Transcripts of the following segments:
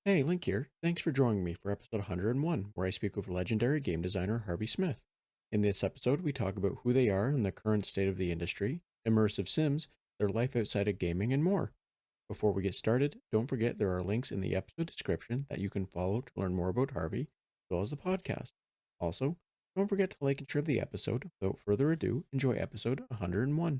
Hey, Link here. Thanks for joining me for episode 101, where I speak with legendary game designer Harvey Smith. In this episode, we talk about who they are and the current state of the industry, immersive sims, their life outside of gaming, and more. Before we get started, don't forget there are links in the episode description that you can follow to learn more about Harvey, as well as the podcast. Also, don't forget to like and share the episode. Without further ado, enjoy episode 101.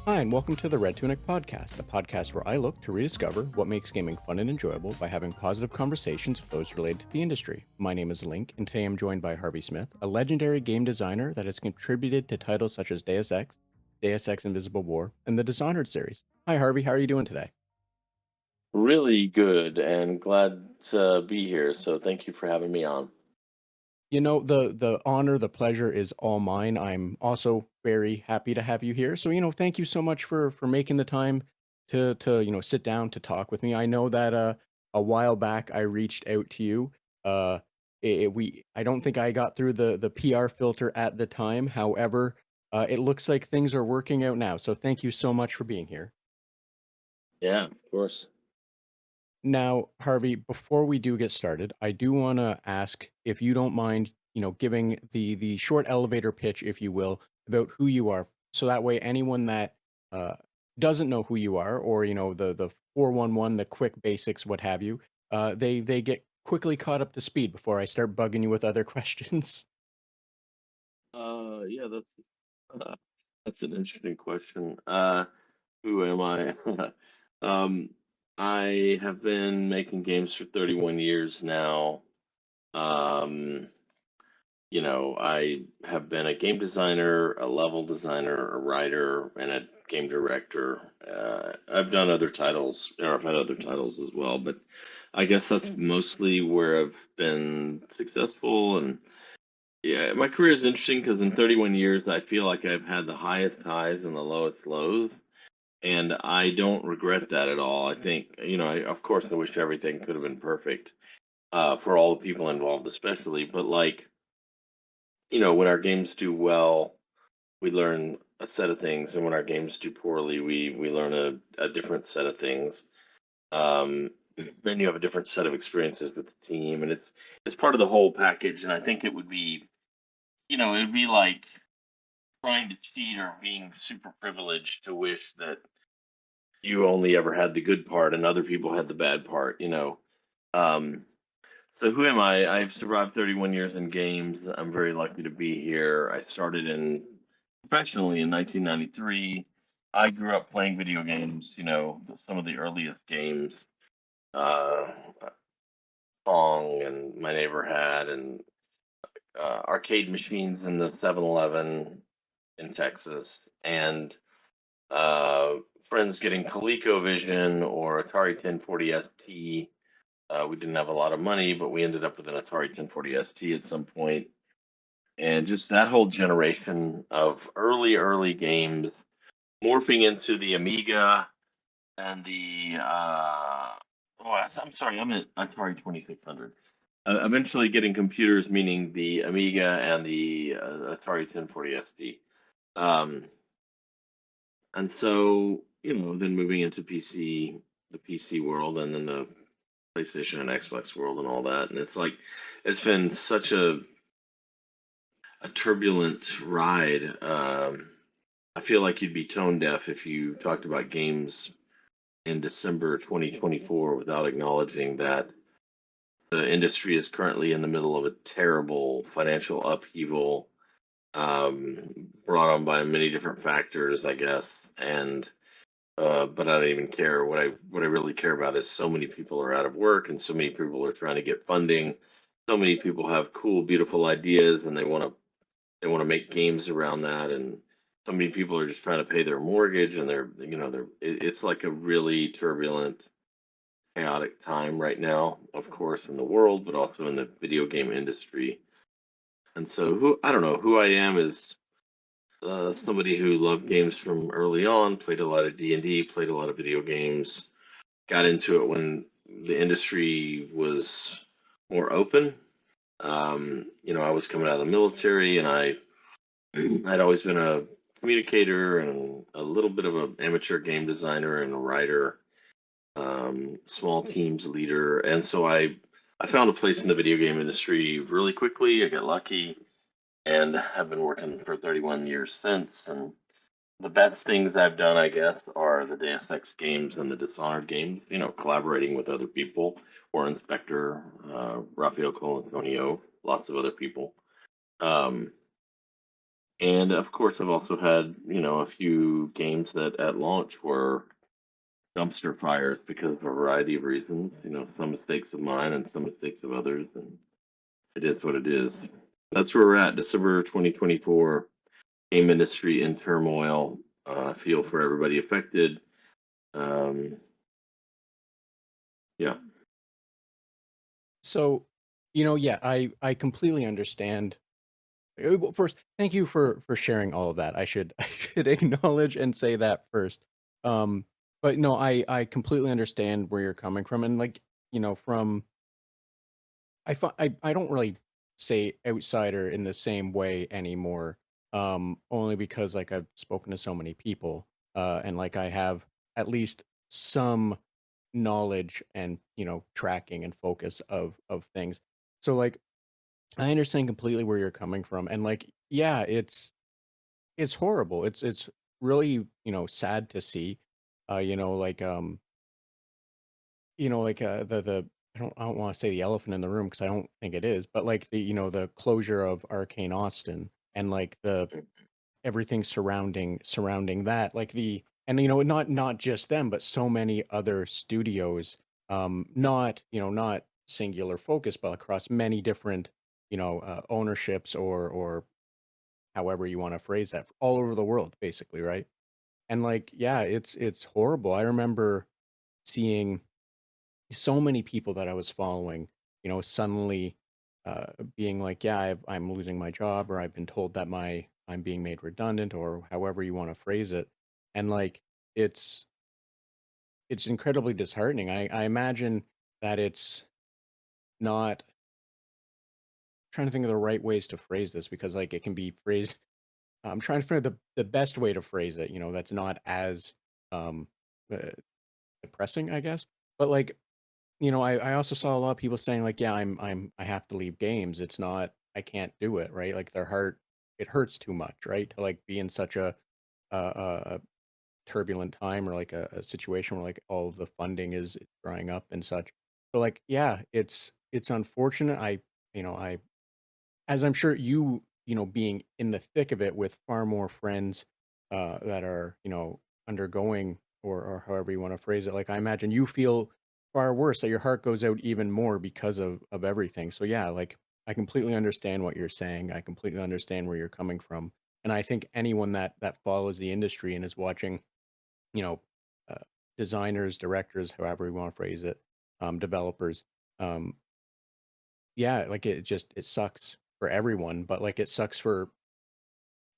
Hi, and welcome to the Red Tunic Podcast, a podcast where I look to rediscover what makes gaming fun and enjoyable by having positive conversations with those related to the industry. My name is Link, and today I'm joined by Harvey Smith, a legendary game designer that has contributed to titles such as Deus Ex Invisible War, and the Dishonored series. Hi, Harvey, how are you doing today? Really good and glad to be here. So thank you for having me on. The honor, the pleasure is all mine. I'm also very happy to have you here. So, thank you so much for making the time to sit down to talk with me. I know that a while back I reached out to you. Uh I don't think I got through the PR filter at the time. However, it looks like things are working out now. So, thank you so much for being here. Yeah, of course. Now, Harvey, before we do get started, I do want to ask if you don't mind, giving the short elevator pitch, if you will, about who you are, so that way anyone that uh, doesn't know who you are, or the 411, the quick basics, what have you, they get quickly caught up to speed before I start bugging you with other questions. Yeah, uh, that's an interesting question. Who am I? um, I have been making games for 31 years now. Um, I have been a game designer, a level designer, a writer, and a game director. I've done other titles, or I've had other titles as well, but I guess that's mostly where I've been successful. And yeah, my career is interesting because in 31 years, I feel like I've had the highest highs and the lowest lows. And I don't regret that at all. I think, of course, I wish everything could have been perfect for all the people involved, especially. But like, when our games do well, we learn a set of things, and when our games do poorly, we learn a different set of things. Um, then you have a different set of experiences with the team, and it's part of the whole package. And I think it would be, it would be like trying to cheat or being super privileged to wish that you only ever had the good part and other people had the bad part. Um, so who am I? I've survived 31 years in games. I'm very lucky to be here. I started in professionally in 1993. I grew up playing video games, some of the earliest games, uh, Pong and My Neighbor Had, and arcade machines in the 7-Eleven in Texas, and uh, friends getting ColecoVision or Atari 1040 ST. We didn't have a lot of money, but we ended up with an Atari 1040 ST at some point, and just that whole generation of early games morphing into the Amiga and the I'm sorry, I'm at Atari 2600. Eventually getting computers, meaning the Amiga and the Atari 1040 SD. Um, and so, then moving into the PC world, and then the PlayStation and Xbox world and all that. And it's like, it's been such a turbulent ride. I feel like you'd be tone deaf if you talked about games in December 2024 without acknowledging that the industry is currently in the middle of a terrible financial upheaval, brought on by many different factors, I guess. And but I don't even care. What I really care about is so many people are out of work, and so many people are trying to get funding. So many people have cool, beautiful ideas, and they want to make games around that. And so many people are just trying to pay their mortgage, and it's like a really turbulent, chaotic time right now, of course, in the world, but also in the video game industry. And so who I don't know who I am is somebody who loved games from early on, played a lot of D&D, played a lot of video games, got into it when the industry was more open. I was coming out of the military, and I'd always been a communicator and a little bit of an amateur game designer and a writer, small teams leader, and so I found a place in the video game industry really quickly. I got lucky, and have been working for 31 years since. And the best things I've done, I guess, are the Deus Ex games and the Dishonored games. Collaborating with other people, or Inspector, Rafael Colantonio, lots of other people. Um, and of course, I've also had a few games that at launch were dumpster fires because of a variety of reasons. Some mistakes of mine and some mistakes of others, and it is what it is. That's where we're at. December 2024. Game industry in turmoil. Feel for everybody affected. Um, yeah. So, yeah, I completely understand. Well, first, thank you for sharing all of that. I should acknowledge and say that first. Um, but no, I completely understand where you're coming from, and like, from I don't really say outsider in the same way anymore. Only because like I've spoken to so many people, and like I have at least some knowledge and tracking and focus of things. So like I understand completely where you're coming from, and like yeah, it's horrible. It's really sad to see. Like the I don't want to say the elephant in the room because I don't think it is, but like the closure of Arcane Austin and like the everything surrounding that, like the and not just them, but so many other studios, not not singular focus, but across many different ownerships or however you want to phrase that, all over the world, basically, right? And like, yeah, it's horrible. I remember seeing so many people that I was following, suddenly being like, yeah, I'm losing my job, or I've been told that I'm being made redundant, or however you want to phrase it. And like, it's it's incredibly disheartening. I imagine that it's not trying to think of the right ways to phrase this because like it can be phrased. I'm trying to find the best way to phrase it. That's not as um, uh, depressing, I guess. But like I also saw a lot of people saying like, yeah, I have to leave games. It's not I can't do it, right? Like their heart it hurts too much, right? To like be in such a turbulent time or like a situation where like all of the funding is drying up and such. So like, yeah, it's unfortunate. I as I'm sure being in the thick of it with far more friends that are, undergoing or however you want to phrase it, like I imagine you feel far worse, that your heart goes out even more because of everything. So yeah, like I completely understand what you're saying. I completely understand where you're coming from. And I think anyone that follows the industry and is watching, you know, uh, designers, directors, however you want to phrase it, developers, um, yeah, like it sucks for everyone, but like it sucks for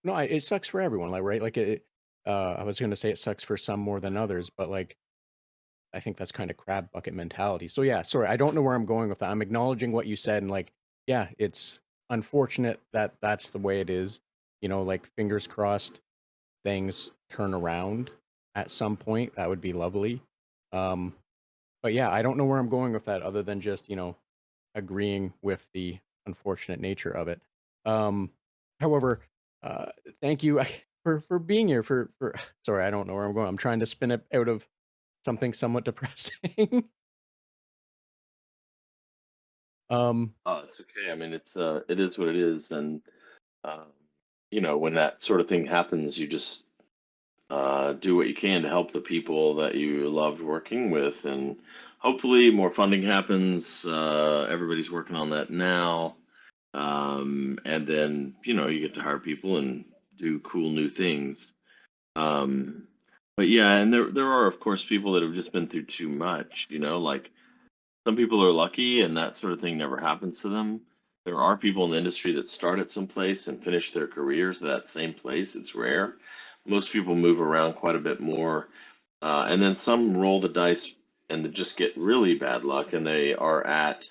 no, it sucks for everyone, like right, like I was gonna say it sucks for some more than others, but like I think that's kind of crab bucket mentality. So yeah, sorry, I don't know where I'm going with that. I'm acknowledging what you said, and like, yeah, it's unfortunate that that's the way it is. Like fingers crossed, things turn around at some point. That would be lovely. Um, but yeah, I don't know where I'm going with that, other than just agreeing with the unfortunate nature of it. Um, however, uh, thank you for being here. For sorry, I don't know where I'm going. I'm trying to spin it out of something somewhat depressing. um, Oh, it's okay. I mean, it is what it is, and um, when that sort of thing happens, you just do what you can to help the people that you loved working with, and hopefully more funding happens. Everybody's working on that now, and then you get to hire people and do cool new things. Um, but yeah, and there are of course people that have just been through too much. Like some people are lucky and that sort of thing never happens to them. There are people in the industry that start at some place and finish their careers at that same place. It's rare. Most people move around quite a bit more, and then some roll the dice and they just get really bad luck, and they are at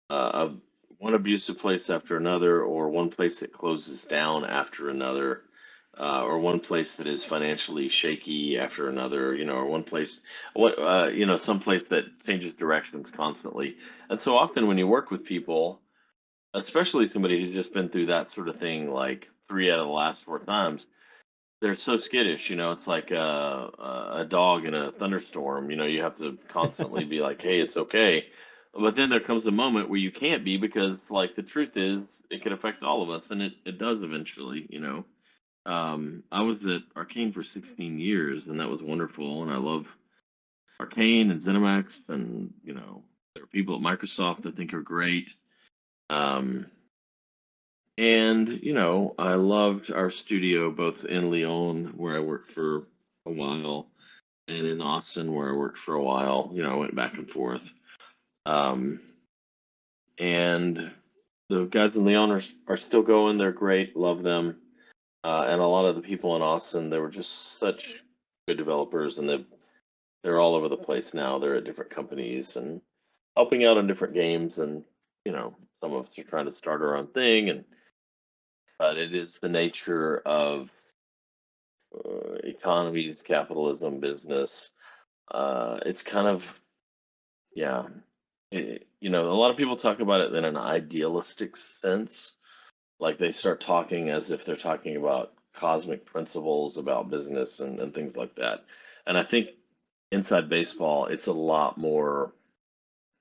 a, one abusive place after another, or one place that closes down after another, or one place that is financially shaky after another, or one place, some place that changes directions constantly. And so often when you work with people, especially somebody who's just been through that sort of thing like three out of the last four times, they're so skittish. It's like a dog in a thunderstorm. You have to constantly be like, "Hey, it's okay." But then there comes a moment where you can't be, because, like, the truth is, it could affect all of us, and it does eventually. I was at Arcane for 16 years, and that was wonderful, and I love Arcane and ZeniMax, and there are people at Microsoft I think are great. Um, and, I loved our studio both in Lyon, where I worked for a while, and in Austin, where I worked for a while. I went back and forth. Um, and the guys in Lyon are still going. They're great. Love them. And a lot of the people in Austin, they were just such good developers, and they're all over the place now. They're at different companies and helping out on different games, and some of us are trying to start our own thing, and but it is the nature of economies, capitalism, business. It's kind of, yeah. A lot of people talk about it in an idealistic sense, like they start talking as if they're talking about cosmic principles about business and things like that. And I think inside baseball, it's a lot more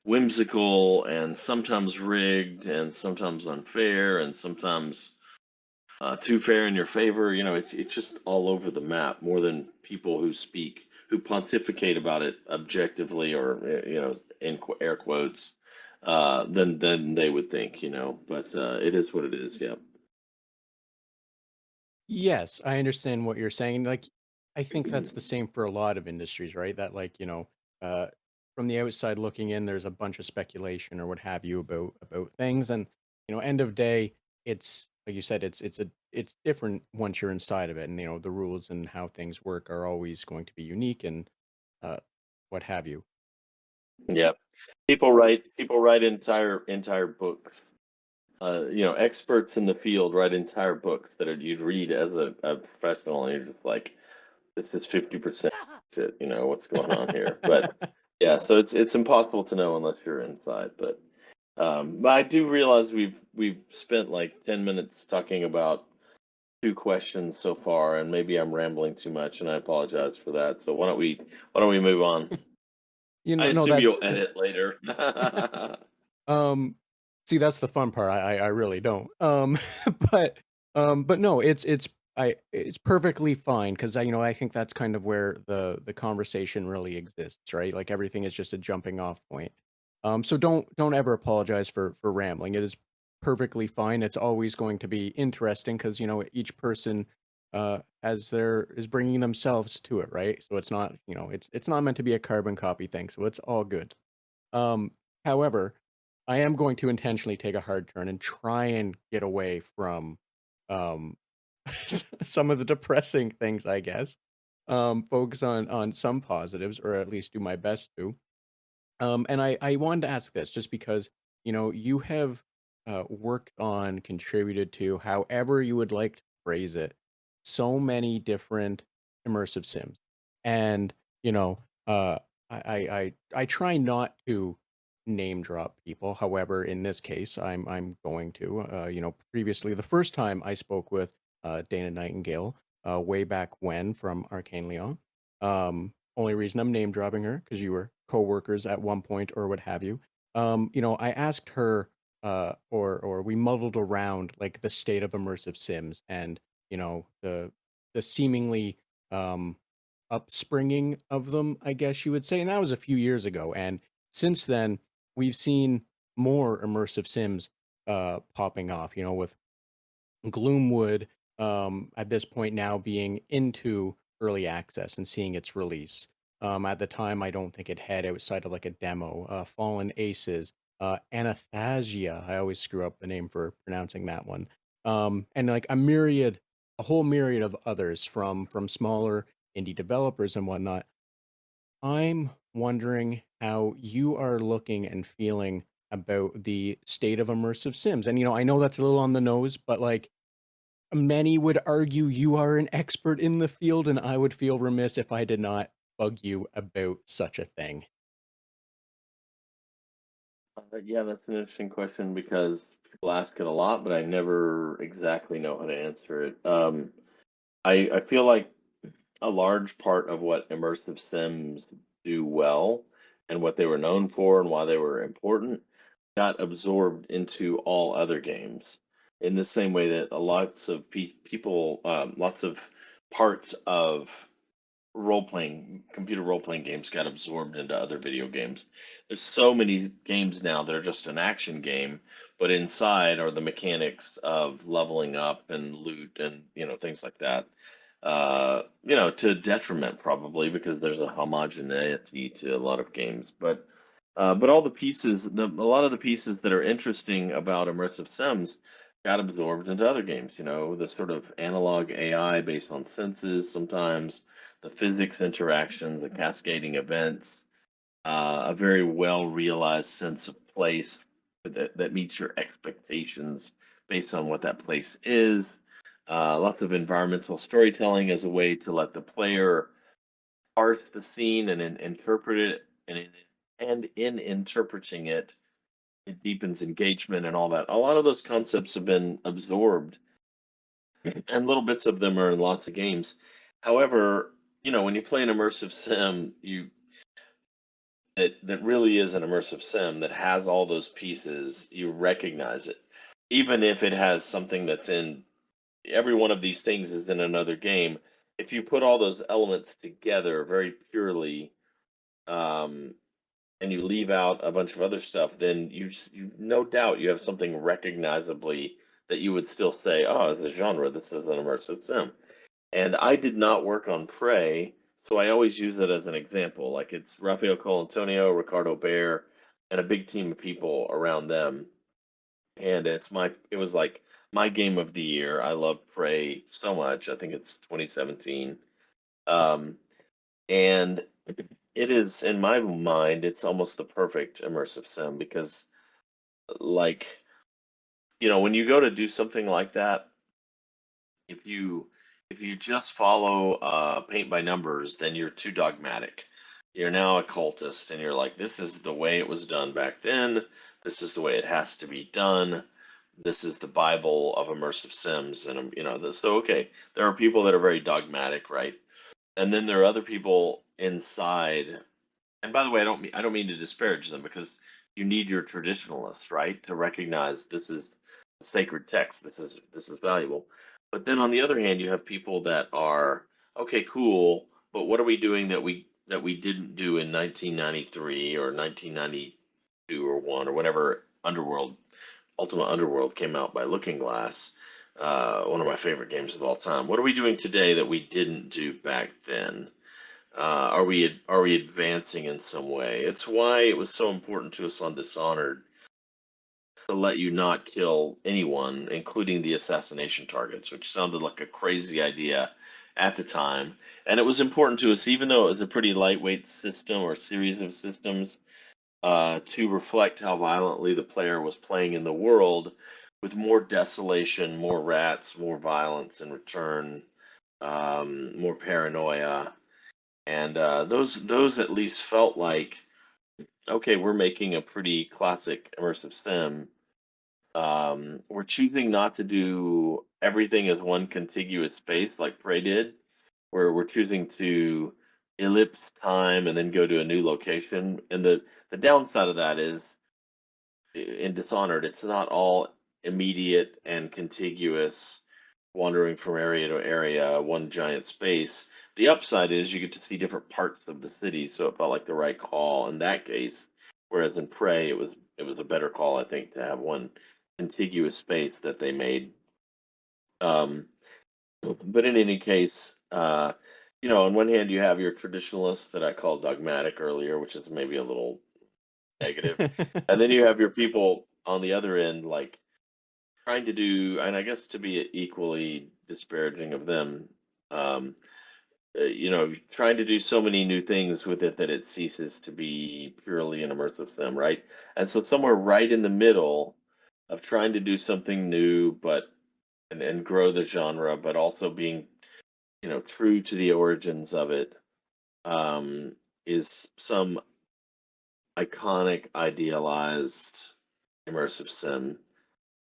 whimsical and sometimes rigged and sometimes unfair and sometimes too fair in your favor. It's just all over the map, more than people who pontificate about it objectively, or in air quotes, than they would think. But it is what it is. Yeah. Yes, I understand what you're saying. Like, I think that's the same for a lot of industries, right? That, like, uh, from the outside looking in, there's a bunch of speculation or what have you about things, and end of day, it's like you said, it's different once you're inside of it, and the rules and how things work are always going to be unique and uh, what have you. Yeah. People write entire books. Experts in the field write entire books that you'd read as a professional, and you're just like, this is 50% it. What's going on here? But yeah, so it's impossible to know unless you're inside. But I do realize we've spent like 10 minutes talking about two questions so far, and maybe I'm rambling too much, and I apologize for that. So why don't we move on? I No, assume that's you'll edit later. Um, see, that's the fun part. I really don't. But but no, it's perfectly fine because I think that's kind of where the conversation really exists, right? Like everything is just a jumping off point. So don't ever apologize for rambling. It is perfectly fine. It's always going to be interesting because each person as their is bringing themselves to it, right? So it's not it's not meant to be a carbon copy thing. So it's all good. Um, However, I am going to intentionally take a hard turn and try and get away from um, some of the depressing things, I guess. Focus on some positives, or at least do my best to. And I wanted to ask this just because you have worked on, contributed to, however you would like to phrase it, so many different immersive sims, and you know, I try not to name drop people. However, in this case, I'm going to. Previously, the first time I spoke with Dana Nightingale, way back when from Arcane Leon. Only reason I'm name dropping her because you were coworkers at one point or what have you. I asked her, or we muddled around like the state of immersive sims and the seemingly um, upspringing of them, I guess you would say, and that was a few years ago. And since then, we've seen more immersive sims popping off. With Gloomwood, at this point now being into early access and seeing its release. At the time, I don't think it had outside of like a demo. Fallen Aces, Anasthasia. I always screw up the name for pronouncing that one. And like a whole myriad of others from smaller indie developers and whatnot. I'm wondering how you are looking and feeling about the state of immersive sims. And I know that's a little on the nose, but like many would argue you are an expert in the field, and I would feel remiss if I did not bug you about such a thing. Yeah, that's an interesting question because people ask it a lot, but I never exactly know how to answer it. I feel like a large part of what immersive sims do well and what they were known for and why they were important got absorbed into all other games in the same way that lots of people, lots of parts of computer role playing games got absorbed into other video games. There's so many games now that are just an action game, but inside are the mechanics of leveling up and loot and things like that. To detriment probably because there's a homogeneity to a lot of games, but all the pieces, a lot of the pieces that are interesting about immersive sims got absorbed into other games. The sort of analog AI based on senses sometimes, the physics interaction, the cascading events, a very well realized sense of place that meets your expectations based on what that place is. Lots of environmental storytelling as a way to let the player parse the scene and interpret it, and in interpreting it, it deepens engagement and all that. A lot of those concepts have been absorbed, and little bits of them are in lots of games. However, when you play an immersive sim, that really is an immersive sim that has all those pieces, you recognize it, even if it has something that's in every one of these things is in another game. If you put all those elements together very purely, um, and you leave out a bunch of other stuff, then you no doubt you have something recognizably that you would still say, oh, as a genre, this is an immersive sim. And I did not work on Prey, so I always use it as an example. Like it's Rafael Colantonio, Ricardo Bear, and a big team of people around them. And it was like my game of the year. I love Prey so much. I think it's 2017. Um, and it is, in my mind, it's almost the perfect immersive sim because, like, when you go to do something like that, if you if you just follow paint by numbers, then you're too dogmatic. You're now a cultist, and you're like, this is the way it was done back then. This is the way it has to be done. This is the Bible of immersive sims, and so okay. There are people that are very dogmatic, right? And then there are other people inside. And by the way, I don't mean to disparage them because you need your traditionalists, right, to recognize this is a sacred text. This is valuable. But then on the other hand, you have people that are okay, cool, but what are we doing that we didn't do in 1993 or 1992 or one or whatever Ultimate Underworld came out by Looking Glass, one of my favorite games of all time. What are we doing today that we didn't do back then? Are we advancing in some way? It's why it was so important to us on Dishonored to let you not kill anyone, including the assassination targets, which sounded like a crazy idea at the time. And it was important to us, even though it was a pretty lightweight system or series of systems, to reflect how violently the player was playing in the world, with more desolation, more rats, more violence in return, more paranoia, and those at least felt like okay, we're making a pretty classic immersive sim. We're choosing not to do everything as one contiguous space like Prey did, where we're choosing to ellipse time and then go to a new location. And the downside of that is in Dishonored, it's not all immediate and contiguous, wandering from area to area, one giant space. The upside is you get to see different parts of the city, so it felt like the right call in that case. Whereas in Prey, it was a better call, I think, to have one contiguous space that they made. Um, but in any case, on one hand, you have your traditionalists that I called dogmatic earlier, which is maybe a little negative. And then you have your people on the other end, like trying to do, and I guess to be equally disparaging of them, um, trying to do so many new things with it that it ceases to be purely an immersive sim, right? And so somewhere right in the middle of trying to do something new, but and grow the genre, but also being, true to the origins of it, is some iconic, idealized immersive sim.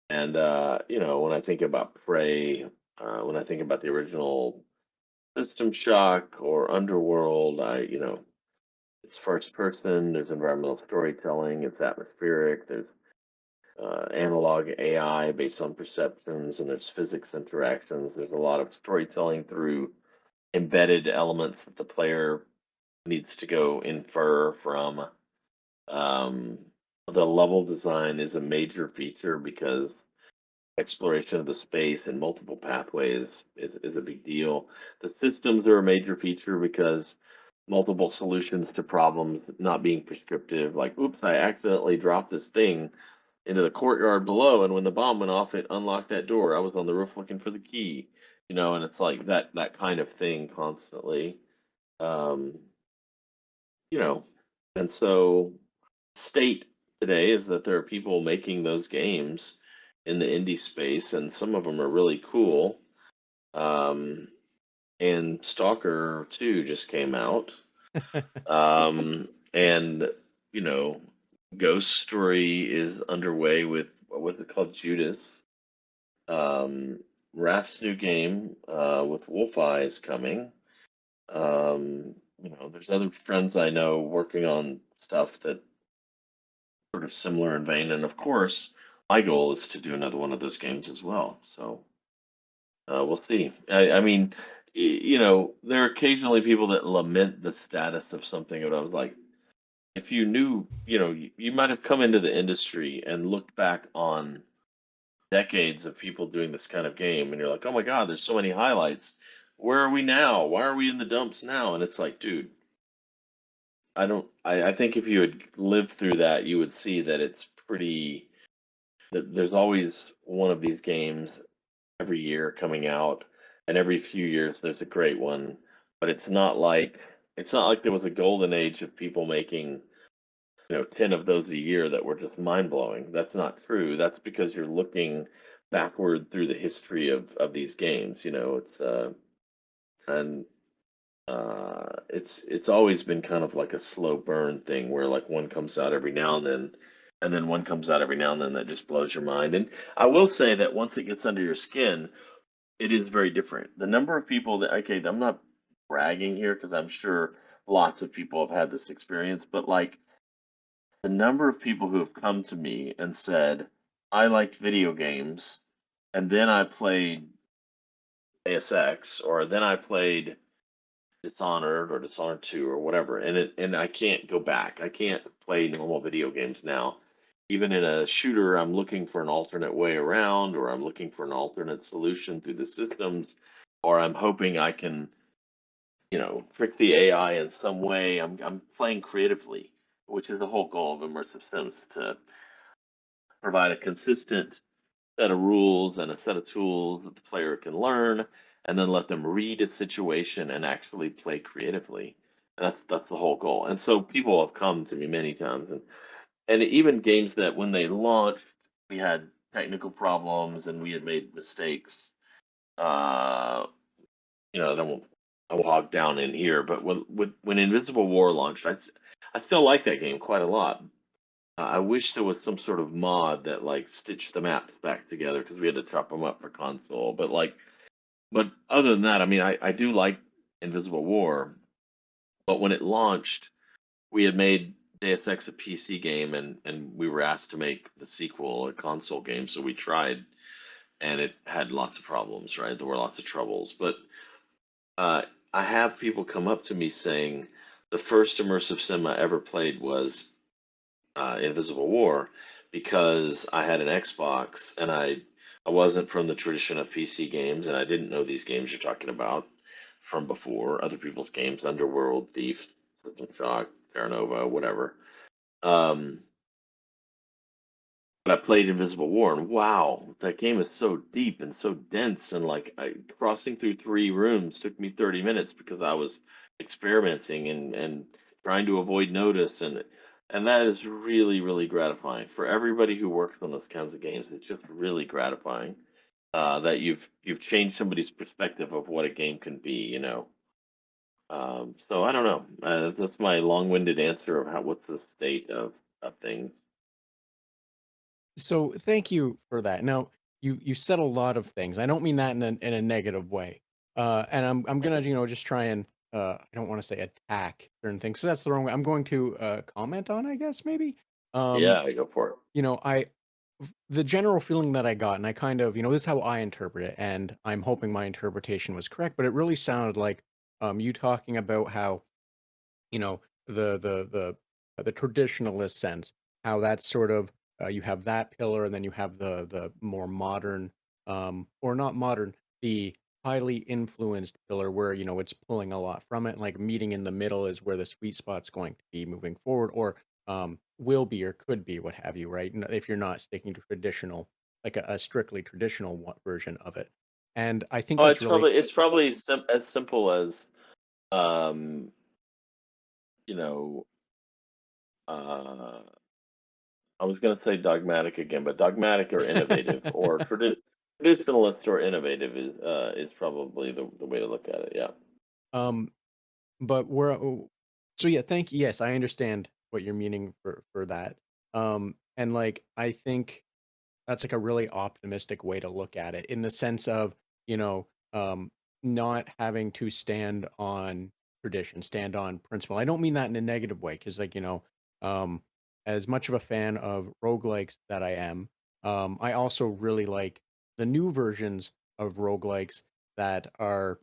And when I think about Prey, when I think about the original System Shock or Underworld, it's first person. There's environmental storytelling. It's atmospheric. There's analog AI based on perceptions, and there's physics interactions. There's a lot of storytelling through embedded elements that the player needs to go infer from. Um, the level design is a major feature because exploration of the space and multiple pathways is a big deal. The systems are a major feature because multiple solutions to problems not being prescriptive, like, oops, I accidentally dropped this thing into the courtyard below, and when the bomb went off, it unlocked that door. I was on the roof looking for the key, and it's like that kind of thing constantly. Um, you know, and so state today is that there are people making those games in the indie space, and some of them are really cool. Um, and Stalker 2 just came out. And Ghost Story is underway with what was it called, Judas. Raph's new game with Wolfeye is coming. There's other friends I know working on stuff that sort of similar in vein, and of course, my goal is to do another one of those games as well. So we'll see. I mean, there are occasionally people that lament the status of something, and I was like, if you knew, you might have come into the industry and looked back on decades of people doing this kind of game, and you're like, oh my God, there's so many highlights. Where are we now? Why are we in the dumps now? And it's like, dude, I think if you had lived through that, you would see that it's pretty, that there's always one of these games every year coming out, and every few years there's a great one. But it's not like there was a golden age of people making 10 of those a year that were just mind blowing. That's not true. That's because you're looking backward through the history of these games. And it's always been kind of like a slow burn thing where like one comes out every now and then one comes out every now and then that just blows your mind. And I will say that once it gets under your skin, it is very different. The number of people that, okay, I'm not bragging here because I'm sure lots of people have had this experience, but like the number of people who have come to me and said, I liked video games, and then I played ASX, or then I played Dishonored or Dishonored 2 or whatever, and I can't go back. I can't play normal video games now. Even in a shooter, I'm looking for an alternate way around, or I'm looking for an alternate solution through the systems, or I'm hoping I can, trick the AI in some way. I'm playing creatively, which is the whole goal of immersive sims, to provide a consistent set of rules and a set of tools that the player can learn, and then let them read a situation and actually play creatively. And that's the whole goal. And so people have come to me many times, and even games that when they launched, we had technical problems and we had made mistakes. Uh, I won't hog down in here, but when Invisible War launched, I still like that game quite a lot. I wish there was some sort of mod that like stitched the maps back together because we had to chop them up for console. But other than that, I mean, I do like Invisible War. But when it launched, we had made Deus Ex a PC game, and we were asked to make the sequel a console game. So we tried, and it had lots of problems. Right, there were lots of troubles. But uh, I have people come up to me saying the first immersive sim I ever played was Invisible War, because I had an Xbox and I wasn't from the tradition of PC games, and I didn't know these games you're talking about from before, other people's games, Underworld, Thief, System Shock, Terra Nova, whatever. Um, but I played Invisible War, and wow, that game is so deep and so dense, and like crossing through 3 rooms took me 30 minutes because I was experimenting and trying to avoid notice, and that is really really gratifying for everybody who works on those kinds of games. It's just really gratifying that you've changed somebody's perspective of what a game can be, you know. So I don't know. That's my long-winded answer of how what's the state of things. So thank you for that. Now, you said a lot of things. I don't mean that in a negative way. And I'm gonna, just try and I don't want to say attack certain things. So that's the wrong way. I'm going to comment on, I guess, maybe. Um, Yeah, go for it. I the general feeling that I got, and I kind of, this is how I interpret it, and I'm hoping my interpretation was correct, but it really sounded like you talking about how the traditionalist sense, how that's sort of you have that pillar, and then you have the more modern, or not modern, the highly influenced pillar where it's pulling a lot from it, and like meeting in the middle is where the sweet spot's going to be moving forward, or will be or could be, what have you, right? If you're not sticking to traditional, like a strictly traditional version of it, and I think Oh, that's really. it's probably as simple as um, you know, uh, I was going to say dogmatic again, but dogmatic or innovative or traditionalist or innovative is probably the way to look at it. Yeah. um But we're so yeah, thank you. Yes, I understand what you're meaning for that. And like I think that's like a really optimistic way to look at it in the sense of, you know, um not having to stand on tradition, stand on principle. I don't mean that in a negative way because um as much of a fan of roguelikes that I am, I also really like the new versions of roguelikes that are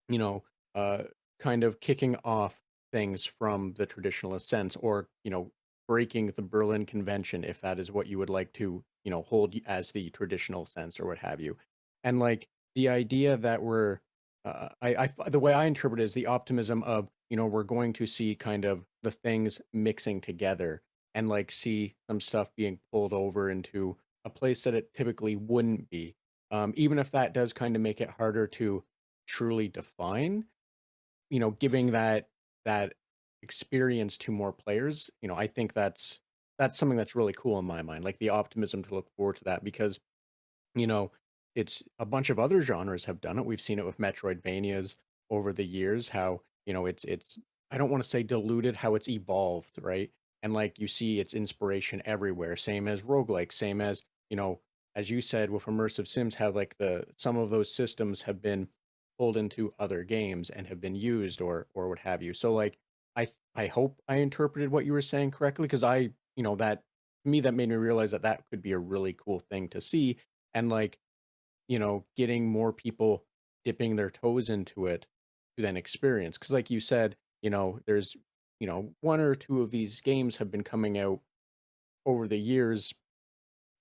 you know, uh, kind of kicking off things from the traditionalist sense, or breaking the Berlin Convention, if that is what you would like to, hold as the traditional sense, or what have you. And like the idea that the way I interpret it is the optimism of, we're going to see kind of the things mixing together, and like see some stuff being pulled over into a place that it typically wouldn't be. Even if that does kind of make it harder to truly define, giving that experience to more players, I think that's something that's really cool in my mind, like the optimism to look forward to that because you know, it's a bunch of other genres have done it. We've seen it with Metroidvanias over the years, how, it's I don't want to say diluted, how it's evolved, right? And like you see its inspiration everywhere. Same as roguelike, same as, as you said with immersive sims, how like the some of those systems have been pulled into other games and have been used, or what have you. So like I hope I interpreted what you were saying correctly, because that to me that made me realize that that could be a really cool thing to see, and like getting more people dipping their toes into it to then experience, because like you said, there's one or two of these games have been coming out over the years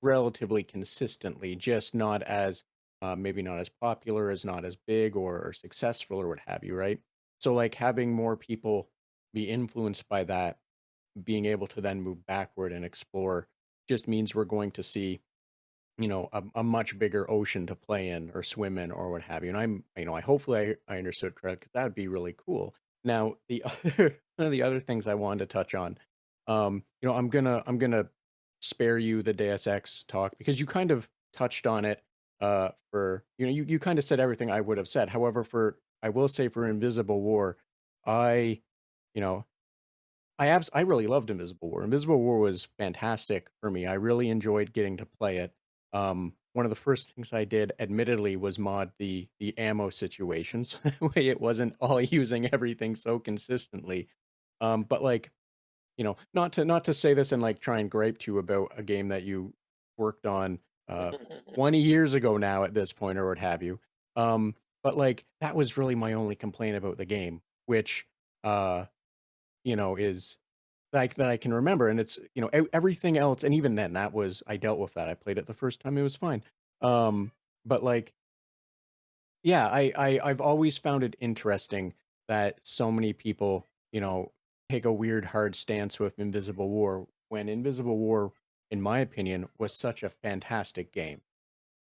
relatively consistently, just not as maybe not as popular, as not as big or successful, or what have you, right? So like having more people be influenced by that, being able to then move backward and explore, just means we're going to see a much bigger ocean to play in or swim in, or what have you. And I hopefully I understood correct, because that would be really cool. Now, the other one of the other things I wanted to touch on, I'm gonna spare you the Deus Ex talk, because you kind of touched on it. For you kind of said everything I would have said. However, for I will say for Invisible War, I you know I really loved Invisible War. Invisible War was fantastic for me. I really enjoyed getting to play it. One of the first things I did, admittedly, was mod the ammo situations. That way it wasn't all using everything so consistently. But like, not to say this and like try and gripe to you about a game that you worked on 20 years ago now at this point, or what have you. Um, but like that was really my only complaint about the game, which uh is like that I can remember, and it's, everything else, and even then, that was I dealt with that. I played it the first time, it was fine. But like, yeah, I've always found it interesting that so many people, take a weird hard stance with Invisible War, when Invisible War in my opinion, was such a fantastic game.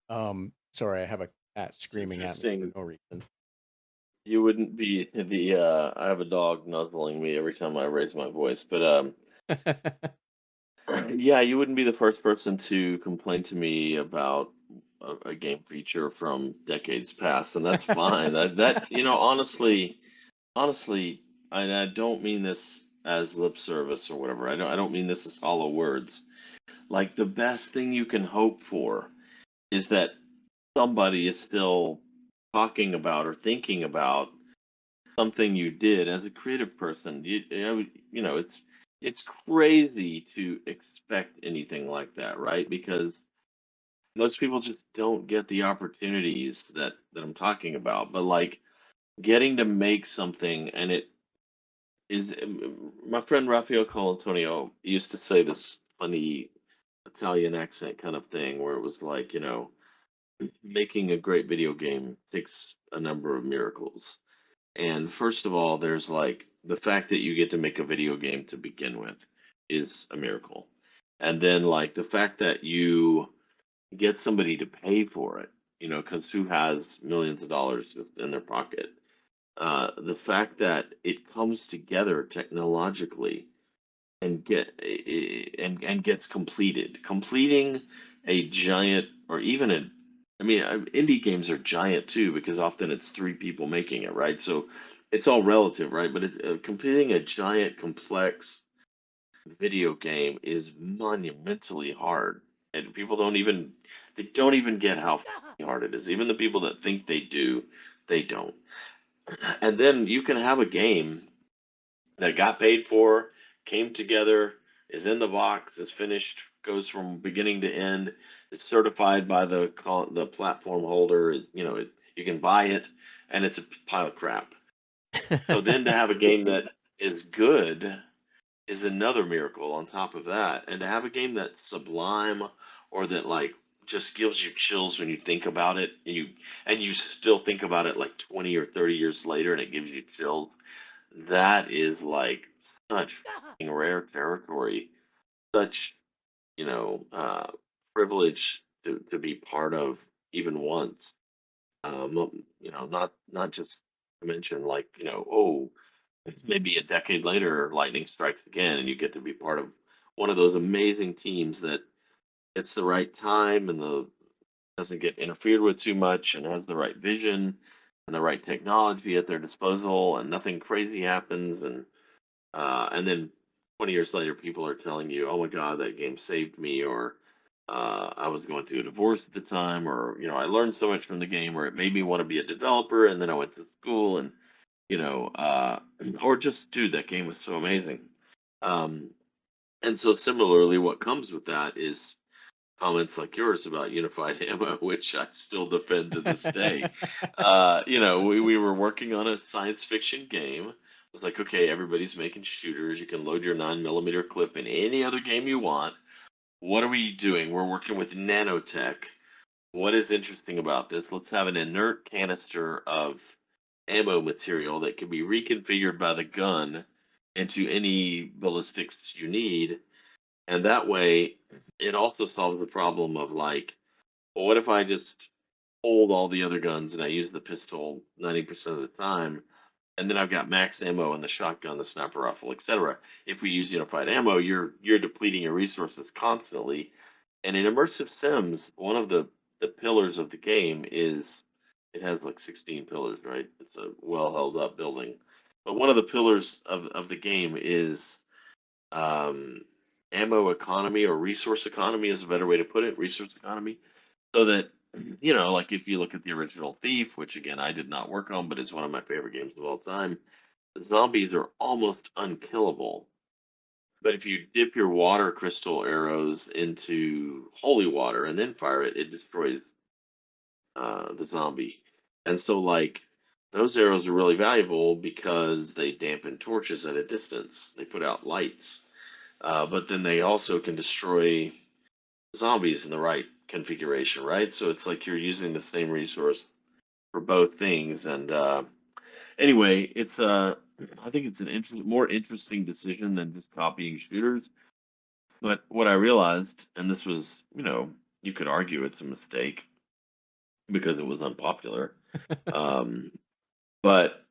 Sorry, I have a cat It's screaming at me for interesting. no reason. You wouldn't be the I have a dog nuzzling me every time I raise my voice, but yeah, you wouldn't be the first person to complain to me about a game feature from decades past, and that's fine. Honestly, I don't mean this as lip service or whatever. I don't mean this as hollow words. Like the best thing you can hope for is that somebody is still talking about or thinking about something you did as a creative person. It's crazy to expect anything like that, right? Because most people just don't get the opportunities that I'm talking about. But like getting to make something, and it is my friend Raphael Colantonio used to say this funny Italian accent kind of thing, where it was like, making a great video game takes a number of miracles. And first of all, there's like the fact that you get to make a video game to begin with is a miracle. And then like the fact that you get somebody to pay for it, because who has millions of dollars just in their pocket? The fact that it comes together technologically and gets completed. Completing a giant or even a I mean, indie games are giant too because often it's three people making it, right? So it's all relative, right? But it's, completing a giant, complex video game is monumentally hard, and people don't even get how hard it is. Even the people that think they do, they don't. And then you can have a game that got paid for, came together, is in the box, is finished, goes from beginning to end, is certified by the platform holder. You can buy it, and it's a pile of crap. So then to have a game that is good is another miracle on top of that, and to have a game that's sublime or that like just gives you chills when you think about it, and you still think about it like 20 or 30 years later, and it gives you chills. That is like such fucking rare territory, such, you know, uh, privilege to be part of even once. Not just to mention like, oh, maybe a decade later, lightning strikes again, and you get to be part of one of those amazing teams that it's the right time and the doesn't get interfered with too much and has the right vision and the right technology at their disposal, and nothing crazy happens, and then 20 years later, people are telling you, "Oh my God, that game saved me," or "I was going through a divorce at the time," or "I learned so much from the game," or "It made me want to be a developer," and then I went to school, and or just, "Dude, that game was so amazing." Um, and so, similarly, what comes with that is comments like yours about unified ammo, which I still defend to this day. We were working on a science fiction game. It's like, okay, everybody's making shooters. You can load your 9mm clip in any other game you want. What are we doing? We're working with nanotech. What is interesting about this? Let's have an inert canister of ammo material that can be reconfigured by the gun into any ballistics you need. And that way, it also solves the problem of like, well, what if I just hold all the other guns and I use the pistol 90% of the time, and then I've got max ammo in the shotgun, the sniper rifle, etc. If we use unified ammo, you're depleting your resources constantly. And in immersive sims, one of the pillars of the game is it has like 16 pillars, right? It's a well held up building. But one of the pillars of the game is um, ammo economy, or resource economy is a better way to put it. Resource economy, so that like if you look at the original Thief, which again I did not work on, but is one of my favorite games of all time, the zombies are almost unkillable. But if you dip your water crystal arrows into holy water and then fire it, it destroys the zombie. And so, like, those arrows are really valuable because they dampen torches at a distance. They put out lights, but then they also can destroy zombies in the right configuration, right? So it's like you're using the same resource for both things. And anyway, I think it's an more interesting decision than just copying shooters. But what I realized, and this was, you could argue it's a mistake because it was unpopular. Um, but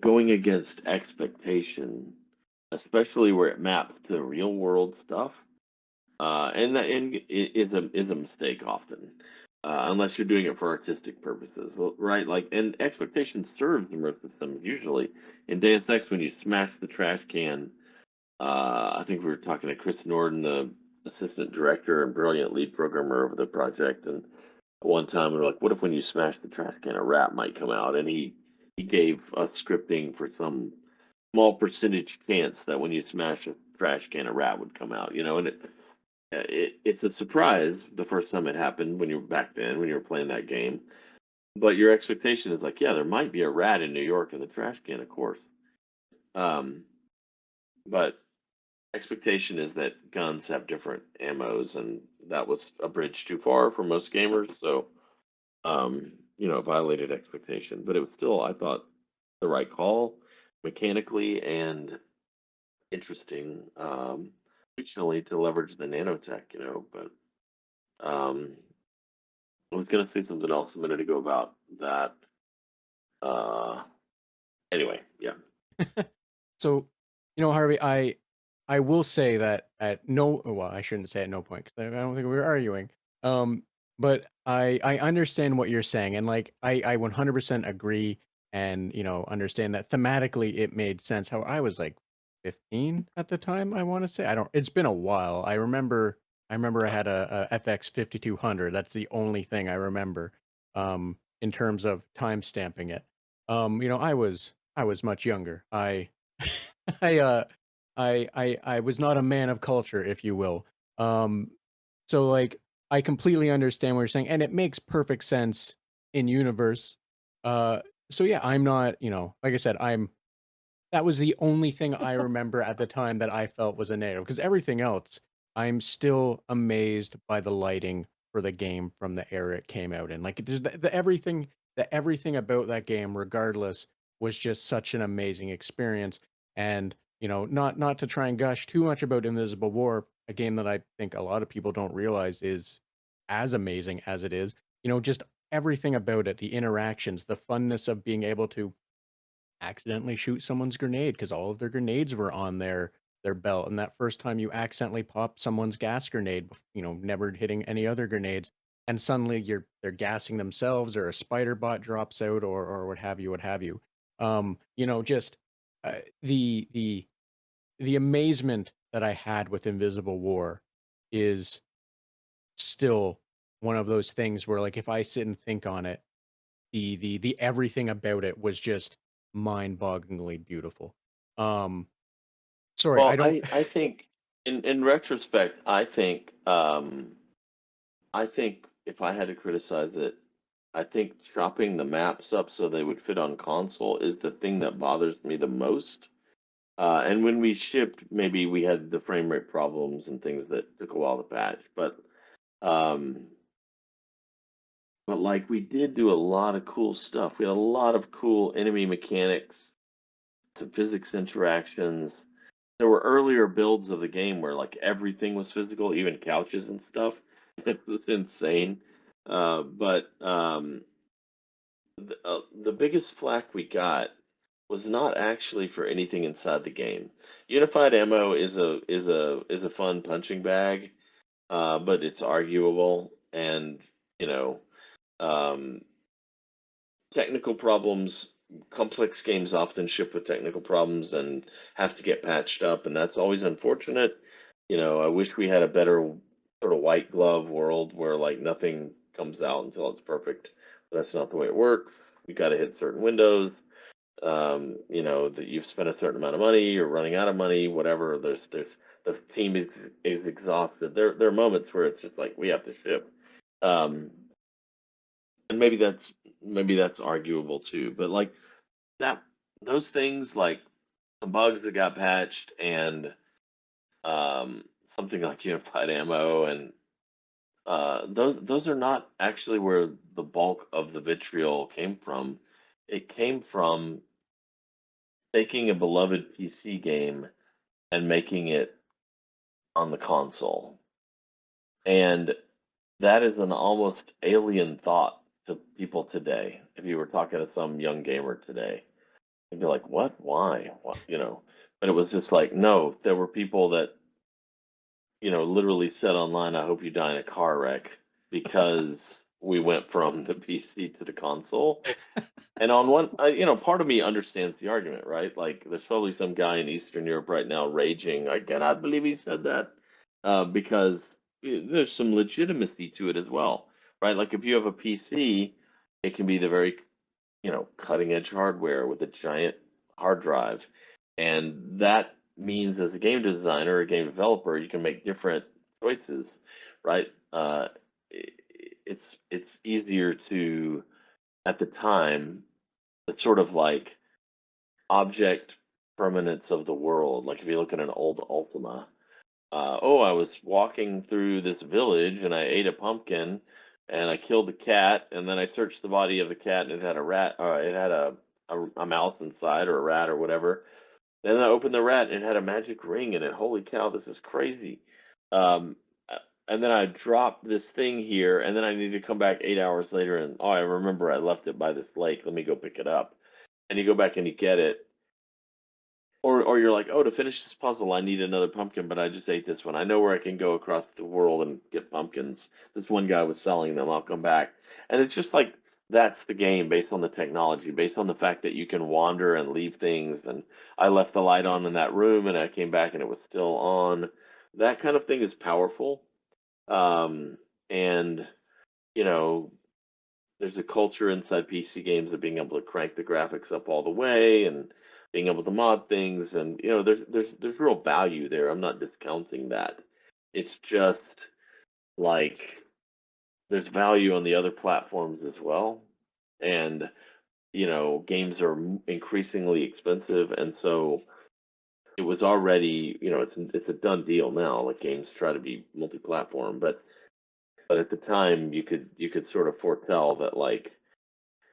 going against expectation, especially where it maps to real world stuff, is a mistake often, unless you're doing it for artistic purposes, right? Like, and expectation serves immersive sims usually. In Deus Ex, when you smash the trash can, I think we were talking to Chris Norden, the assistant director and brilliant lead programmer of the project, and one time we were like, "What if when you smash the trash can, a rat might come out?" And he gave us scripting for some small percentage chance that when you smash a trash can, a rat would come out. And it's a surprise the first time it happened when you were back then when you were playing that game. But your expectation is like, yeah, there might be a rat in New York in the trash can, of course. Um, but expectation is that guns have different ammos, and that was a bridge too far for most gamers. So, it violated expectation, but it was still, I thought, the right call mechanically and interesting, fictionally to leverage the nanotech, but um, I was going to say something else a minute ago about that. Uh, anyway, yeah. So, Harvey, I will say that at no, well, I shouldn't say at no point because I don't think we were arguing. Um, but I understand what you're saying, and like I 100% agree, and understand that thematically it made sense. How I was like 15 at the time, I want to say. I don't. It's been a while. I remember I Uh, had a FX 5200. That's the only thing I remember. In terms of time stamping it. I was much younger. I I was not a man of culture, if you will. Um, so like I completely understand what you're saying, and it makes perfect sense in universe. Uh, so yeah, I'm not, like I said, that was the only thing I remember at the time that I felt was a negative, because everything else, I'm still amazed by the lighting for the game from the era it came out in. Like, there's the everything about that game, regardless, was just such an amazing experience. And, not to try and gush too much about Invisible War, a game that I think a lot of people don't realize is as amazing as it is, just everything about it, the interactions, the funness of being able to accidentally shoot someone's grenade because all of their grenades were on their belt, and that first time you accidentally pop someone's gas grenade, never hitting any other grenades, and suddenly they're gassing themselves, or a spider bot drops out, or what have you, what have you. Just the amazement that I had with Invisible War is still one of those things where, like, if I sit and think on it, the everything about it was just mind-bogglingly beautiful. Um, sorry, well, I don't. I think in retrospect, I think if I had to criticize it, I think chopping the maps up so they would fit on console is the thing that bothers me the most. And when we shipped, maybe we had the frame rate problems and things that took a while to patch. Um, but like we did do a lot of cool stuff. We had a lot of cool enemy mechanics, some physics interactions. There were earlier builds of the game where like everything was physical, even couches and stuff. It was insane. But the biggest flack we got was not actually for anything inside the game. Unified ammo is a fun punching bag, but it's arguable, and you know, um, technical problems. Complex games often ship with technical problems and have to get patched up, and that's always unfortunate. I wish we had a better sort of white glove world where like nothing comes out until it's perfect. But that's not the way it works. You got to hit certain windows. That you've spent a certain amount of money, you're running out of money, whatever. There's the team is exhausted. There are moments where it's just like we have to ship. Um, and maybe that's arguable too. But like that, those things like the bugs that got patched and um, something like unified ammo and those are not actually where the bulk of the vitriol came from. It came from taking a beloved PC game and making it on the console. And that is an almost alien thought to people today. If you were talking to some young gamer today, they'd be like, "What? Why? What?" But it was just like, no, there were people that literally said online, "I hope you die in a car wreck," because we went from the PC to the console. And on one, part of me understands the argument, right? Like, there's probably some guy in Eastern Europe right now raging, "I cannot believe he said that," because there's some legitimacy to it as well, right? Like, if you have a PC, it can be the very, cutting edge hardware with a giant hard drive, and that means as a game designer, a game developer, you can make different choices, right? I- it's easier to at the time the sort of like object permanence of the world. Like if you look at an old Ultima, oh, I was walking through this village and I ate a pumpkin and I killed the cat and then I searched the body of the cat and it had a rat, it had a mouse inside or a rat or whatever. Then I opened the rat and it had a magic ring in it. Holy cow, this is crazy. Um, and then I dropped this thing here, and then I need to come back 8 hours later, and oh, I remember I left it by this lake. Let me go pick it up. And you go back and you get it, or you're like, oh, to finish this puzzle, I need another pumpkin, but I just ate this one. I know where I can go across the world and get pumpkins. This one guy was selling them. I'll come back, and it's just like that's the game based on the technology, based on the fact that you can wander and leave things. And I left the light on in that room, and I came back and it was still on. That kind of thing is powerful. And you know, there's a culture inside PC games of being able to crank the graphics up all the way and being able to mod things, and there's real value there. I'm not discounting that. It's just like there's value on the other platforms as well, and games are increasingly expensive, and so it was already it's a done deal now. Like games try to be multi-platform, but at the time you could sort of foretell that like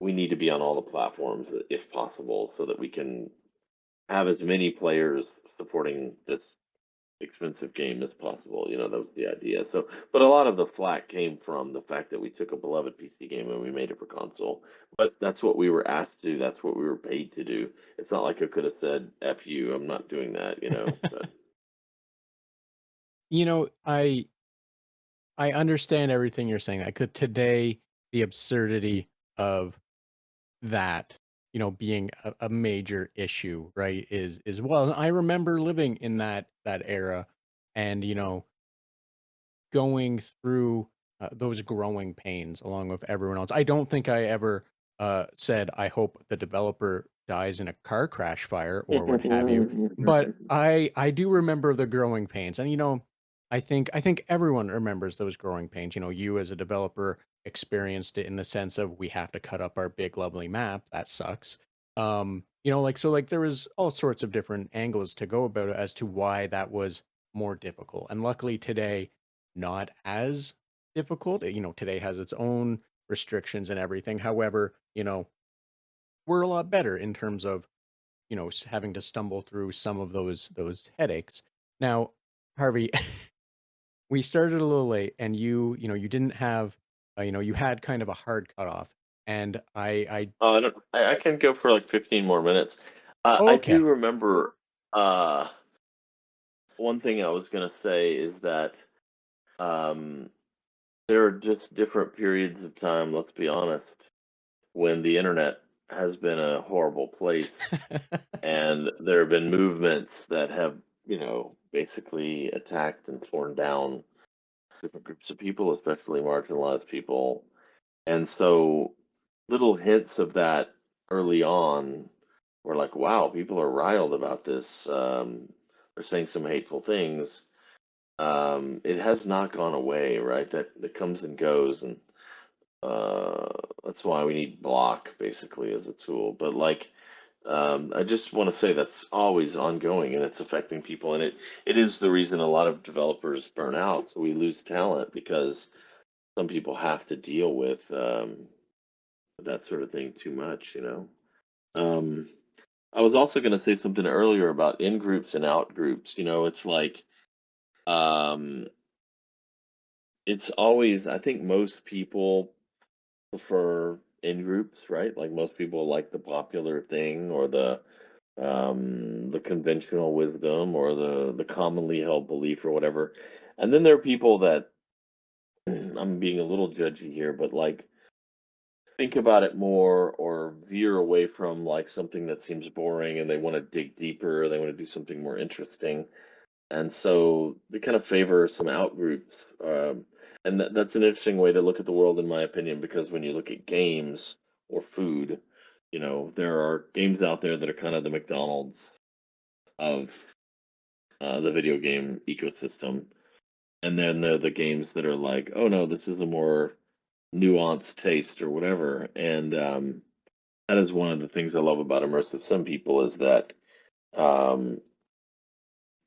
we need to be on all the platforms if possible so that we can have as many players supporting this expensive game as possible. That was the idea. So, but a lot of the flack came from the fact that we took a beloved PC game and we made it for console. But that's what we were asked to do. That's what we were paid to do. It's not like I could have said "F you," I'm not doing that. But You know, I understand everything you're saying. I could today the absurdity of that, being a major issue, right? Is well, I remember living in that era and going through those growing pains along with everyone else. I don't think I ever said I hope the developer dies in a car crash fire or what have you, but I do remember the growing pains, and I think everyone remembers those growing pains. You as a developer experienced it in the sense of we have to cut up our big lovely map. That sucks. Like there was all sorts of different angles to go about it as to why that was more difficult. And luckily today, not as difficult. Today has its own restrictions and everything. However, we're a lot better in terms of, having to stumble through some of those headaches. Now, Harvey, we started a little late and you didn't have, you had kind of a hard cutoff. And oh, I can go for like 15 more minutes. I okay. do remember one thing I was going to say is that um, there are just different periods of time, let's be honest, when the internet has been a horrible place and there have been movements that have, basically attacked and torn down different groups of people, especially marginalized people. And so little hints of that early on were like, wow, people are riled about this. They're saying some hateful things. It has not gone away, right? That comes and goes, and that's why we need block basically as a tool. But like, I just want to say that's always ongoing and it's affecting people, and it is the reason a lot of developers burn out. So we lose talent because some people have to deal with that sort of thing too much. Um, I was also going to say something earlier about in groups and out groups. It's like um, it's always. I think most people prefer in groups, right? Like most people like the popular thing or the conventional wisdom or the commonly held belief or whatever. And then there are people that I'm being a little judgy here, but like think about it more or veer away from like something that seems boring and they want to dig deeper, they want to do something more interesting. And so they kind of favor some out groups. And that's an interesting way to look at the world, in my opinion, because when you look at games or food, there are games out there that are kind of the McDonald's of the video game ecosystem. And then there are the games that are like, oh no, this is a more nuanced taste or whatever. And that is one of the things I love about immersive sim people is that um,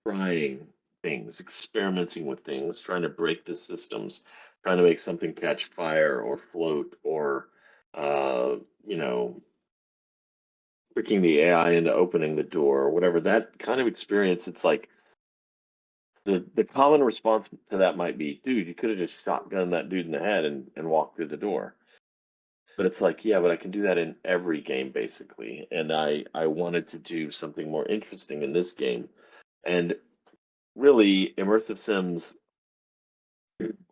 trying things, experimenting with things, trying to break the systems, trying to make something catch fire or float or, uh, you know, tricking the AI into opening the door or whatever. That kind of experience, it's like the common response to that might be, dude, you could have just shotgunned that dude in the head and walked through the door. But it's like, yeah, but I can do that in every game basically. And I wanted to do something more interesting in this game. And really, immersive sims,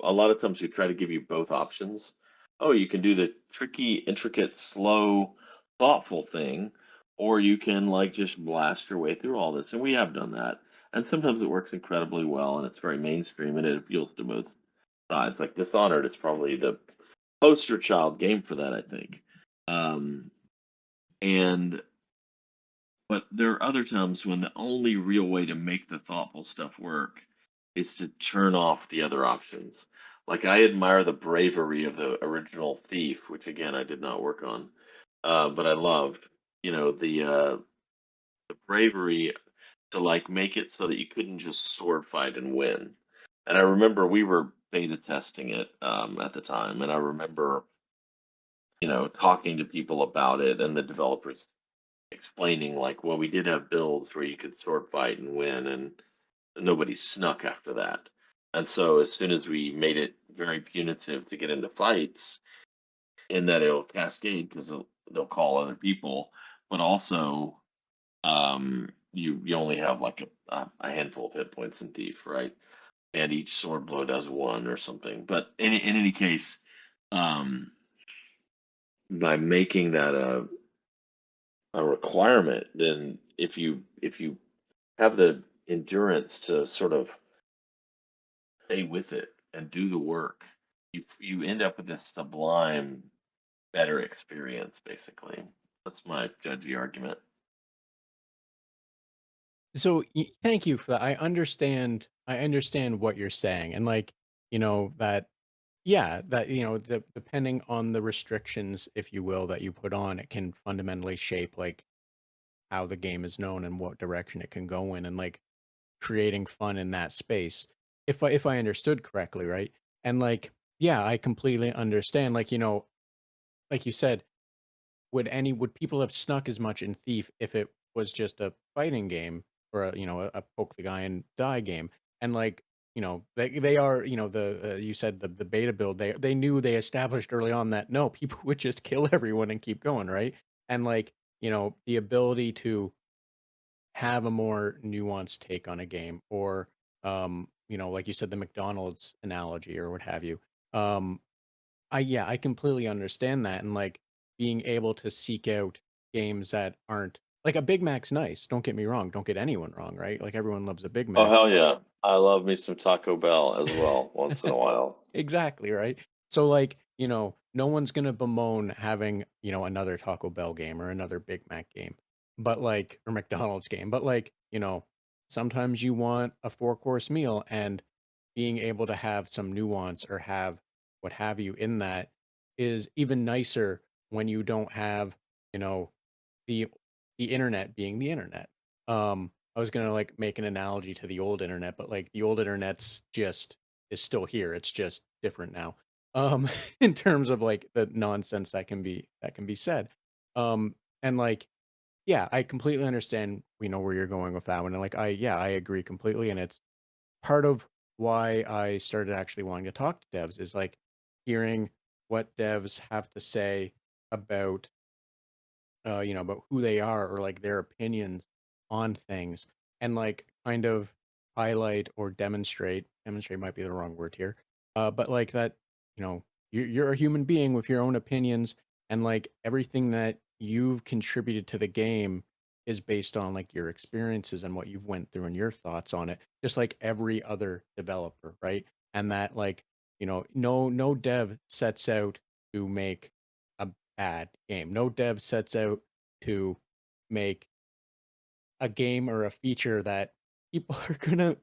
a lot of times we try to give you both options. Oh, you can do the tricky, intricate, slow, thoughtful thing, or you can like just blast your way through all this. And we have done that. And sometimes it works incredibly well and it's very mainstream and it appeals to both sides. Like Dishonored is probably the poster child game for that, I think. Um, and but there are other times when the only real way to make the thoughtful stuff work is to turn off the other options. Like I admire the bravery of the original Thief, which again I did not work on, but I loved. The bravery to like make it so that you couldn't just sword fight and win. And I remember we were beta testing it at the time, and I remember talking to people about it and the developers explaining like, well, we did have builds where you could sword fight and win, and nobody snuck after that. And so as soon as we made it very punitive to get into fights, in that it'll cascade because they'll call other people, but also you only have like a handful of hit points in Thief, right? And each sword blow does one or something. But in any case, um, by making that a requirement, then if you have the endurance to sort of stay with it and do the work, you end up with this sublime, better experience. Basically, that's my judgy argument. So thank you for that. I understand what you're saying, and like that. Yeah, that depending on the restrictions, if you will, that you put on, it can fundamentally shape like how the game is known and what direction it can go in, and like creating fun in that space. If I understood correctly, right? And like, yeah, I completely understand. Like like you said, would people have snuck as much in Thief if it was just a fighting game or a poke the guy and die game? And like they are the you said the beta build, they knew, they established early on that no, people would just kill everyone and keep going, right? And like the ability to have a more nuanced take on a game, or like you said, the McDonald's analogy or what have you. um I completely understand that, and like being able to seek out games that aren't like a Big Mac's nice. Don't get me wrong. Don't get anyone wrong, right? Like everyone loves a Big Oh Mac. hell yeah! I love me some Taco Bell as well once in a while. Exactly, right? So like, no one's gonna bemoan having, another Taco Bell game or another Big Mac game. But like, or McDonald's game. But like, sometimes you want a four-course meal, and being able to have some nuance or have what have you in that is even nicer when you don't have, you know, the the internet being the internet. I was gonna like make an analogy to the old internet, but like the old internet's just is still here. It's just different now. In terms of like the nonsense that can be said. And like Yeah, I completely understand, where you're going with that one, and, like, I agree completely, and it's part of why I started actually wanting to talk to devs is, like, hearing what devs have to say about about who they are or like their opinions on things and like kind of highlight or demonstrate might be the wrong word here, but like that, you're a human being with your own opinions and like everything that you've contributed to the game is based on like your experiences and what you've went through and your thoughts on it, just like every other developer, right? And that like, no dev sets out to make a bad game. No dev sets out to make a game or a feature that people are gonna,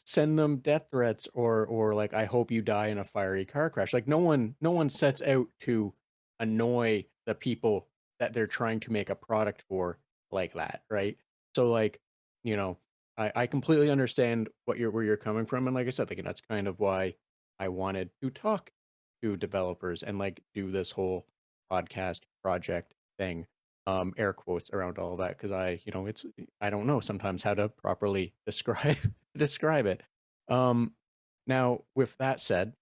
send them death threats or like, "I hope you die in a fiery car crash." Like, no one sets out to annoy the people that they're trying to make a product for like that, right? So, like, you know, I completely understand where you're coming from, and like I said, like, that's kind of why I wanted to talk to developers and, like, do this whole podcast project thing, air quotes around all that because it's I don't know sometimes how to properly describe describe it. Um, Now, with that said,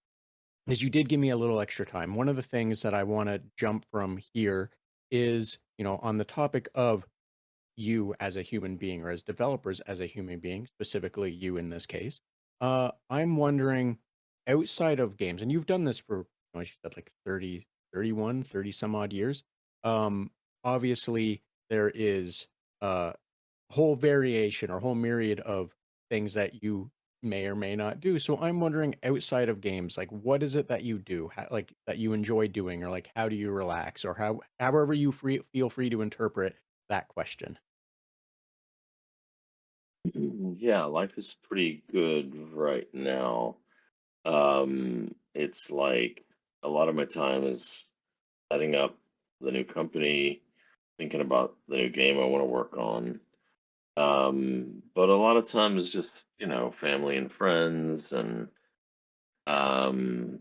is you did give me a little extra time. One of the things that I want to jump from here is, on the topic of you as a human being or as developers as a human being, specifically you in this case. I'm wondering outside of games, and you've done this for, you said like 30, 31, 30 some odd years. Um, Obviously, there is a whole variation or whole myriad of things that you may or may not do. So I'm wondering outside of games, like what is it that you do, like that you enjoy doing, or like how do you relax, or however you feel free to interpret that question. Yeah, life is pretty good right now. It's like a lot of my time is setting up the new company, thinking about the new game I want to work on. But a lot of times just, family and friends and, um,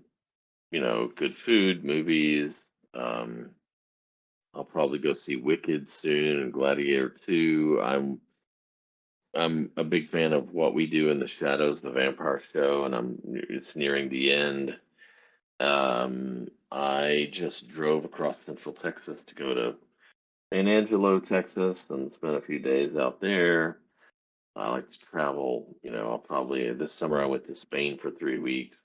good food, movies. Um, I'll probably go see Wicked soon and Gladiator 2. I'm a big fan of what we do in the Shadows, the vampire show, and it's nearing the end. I just drove across Central Texas to go to San Angelo, Texas, and spent a few days out there. I like to travel. I'll probably this summer I went to Spain for 3 weeks.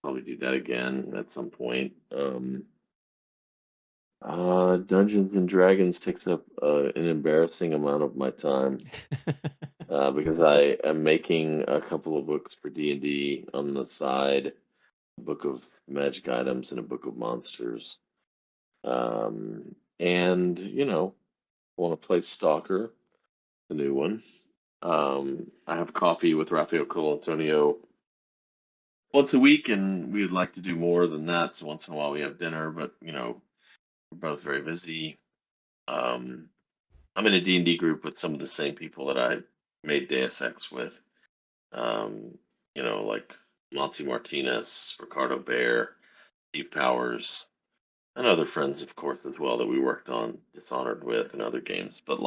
Probably do that again at some point. Dungeons and Dragons takes up an embarrassing amount of my time because I am making a couple of books for D&D on the side, a book of magic items and a book of monsters. And want to play Stalker, the new one. I have coffee with Rafael Colantonio once a week, and we would like to do more than that. So once in a while we have dinner, but we're both very busy. Um, I'm in a D&D group with some of the same people that I made Deus Ex with. Um, like Monty Martinez, Ricardo Bear, Steve Powers, and other friends, of course, as well that we worked on Dishonored with and other games. But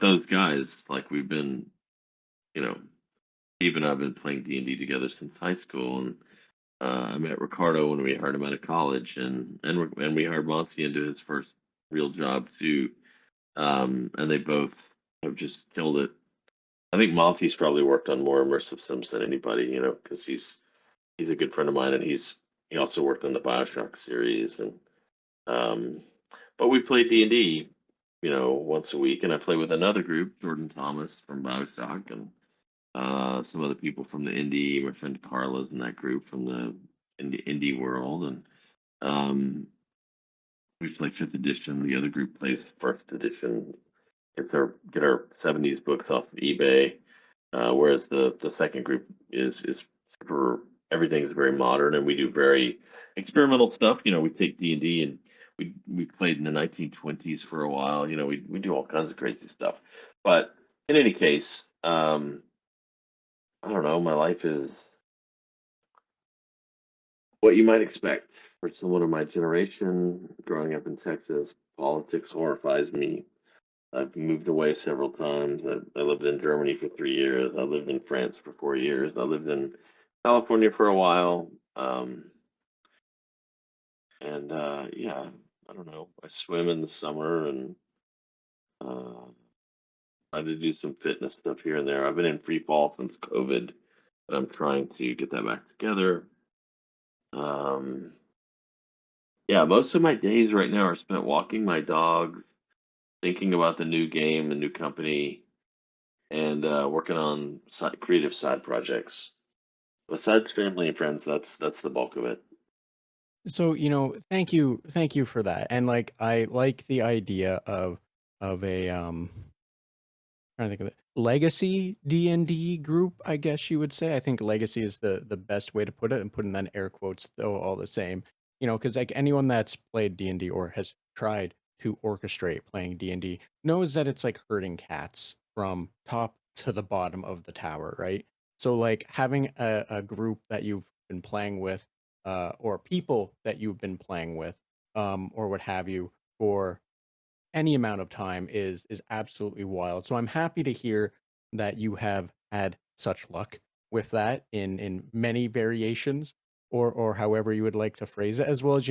those guys, like we've been, you know, Steve and I've been playing D&D together since high school, and I met Ricardo when we hired him out of college, and we hired Monty into his first real job too. And they both have just killed it. I think Monty's probably worked on more immersive sims than anybody, because he's a good friend of mine, and he also worked on the Bioshock series, and um, but we play D&D, once a week, and I play with another group, Jordan Thomas from Bioshock, and some other people from the indie. My friend Carla's in that group from the indie world, and um, we play fifth edition. The other group plays first edition. Get our 70s books off of eBay, whereas the second group is for everything is very modern, and we do very experimental stuff. We take D&D and we played in the 1920s for a while. We do all kinds of crazy stuff. But in any case, I don't know. My life is what you might expect for someone of my generation growing up in Texas. Politics horrifies me. I've moved away several times. I lived in Germany for 3 years. I lived in France for 4 years. I lived in California for a while. And yeah, I don't know. I swim in the summer and uh, try to do some fitness stuff here and there. I've been in free fall since COVID, but I'm trying to get that back together. Um, yeah, most of my days right now are spent walking my dog, thinking about the new game, the new company, and working on creative side projects. Besides family and friends, that's the bulk of it. So, thank you for that. And like I like the idea of a trying to think of it. Legacy D&D group, I guess you would say. I think legacy is the best way to put it, and putting that in air quotes though all the same. Because like anyone that's played D&D or has tried to orchestrate playing D&D knows that it's like herding cats from top to the bottom of the tower, right? So like having a group that you've been playing with, or people that you've been playing with, or what have you, for any amount of time is absolutely wild. So I'm happy to hear that you have had such luck with that in many variations, or however you would like to phrase it, as well as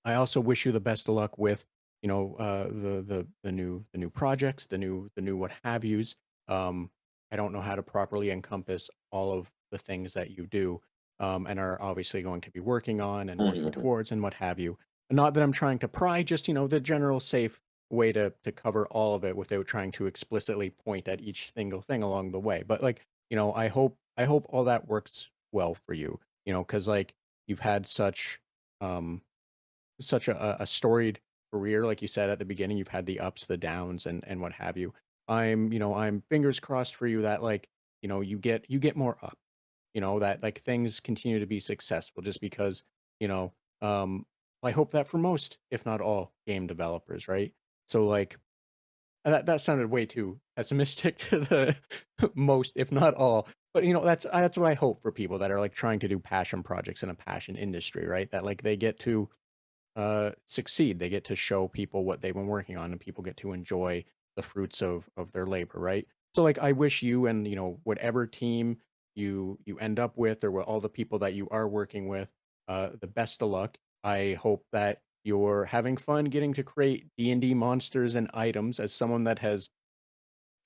I also wish you the best of luck with, the new projects, the new what have yous. Um, I don't know how to properly encompass all of the things that you do, and are obviously going to be working on and working towards and what have you. Not that I'm trying to pry, just the general safe way to cover all of it without trying to explicitly point at each single thing along the way. But like, I hope all that works well for you. Because like you've had such a storied career, like you said at the beginning. You've had the ups, the downs, and what have you. I'm fingers crossed for you that like you get more up. That like things continue to be successful, just because you know. Um, I hope that for most, if not all, game developers, right? So like that sounded way too pessimistic to the most, if not all. But that's what I hope for people that are like trying to do passion projects in a passion industry, right? That like they get to succeed. They get to show people what they've been working on, and people get to enjoy the fruits of their labor, right? So, like, I wish you and whatever team you end up with, or all the people that you are working with, the best of luck. I hope that you're having fun getting to create D&D monsters and items. As someone that has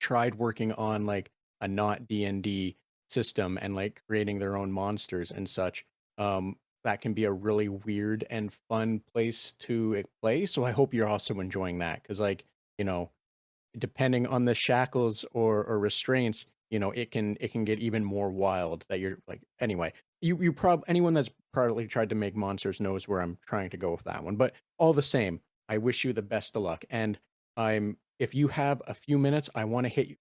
tried working on like a not D&D system and like creating their own monsters and such, that can be a really weird and fun place to play. So I hope you're also enjoying that, because like, you know, depending on the shackles or restraints, it can get even more wild. That you're like, anyway. Anyone that's probably tried to make monsters knows where I'm trying to go with that one. But all the same, I wish you the best of luck. And if you have a few minutes, I want to hit you.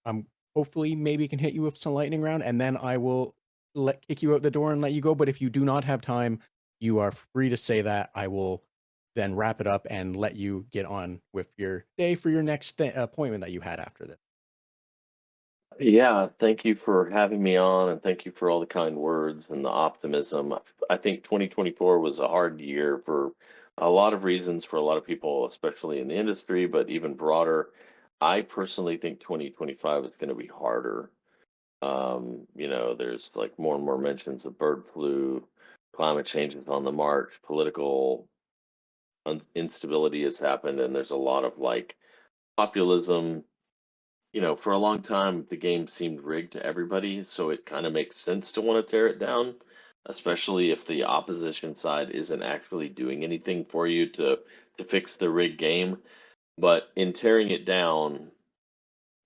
Hopefully maybe can hit you with some lightning round, and then I will let kick you out the door and let you go. But if you do not have time, you are free to say that. I will then wrap it up and let you get on with your day for your next appointment that you had after this. Yeah, thank you for having me on, and thank you for all the kind words and the optimism. I think 2024 was a hard year for a lot of reasons for a lot of people, especially in the industry, but even broader. I personally think 2025 is going to be harder. There's like more and more mentions of bird flu, climate change is on the march, political instability has happened, and there's a lot of like populism. For a long time, the game seemed rigged to everybody, so it kind of makes sense to want to tear it down, especially if the opposition side isn't actually doing anything for you to fix the rigged game. But in tearing it down,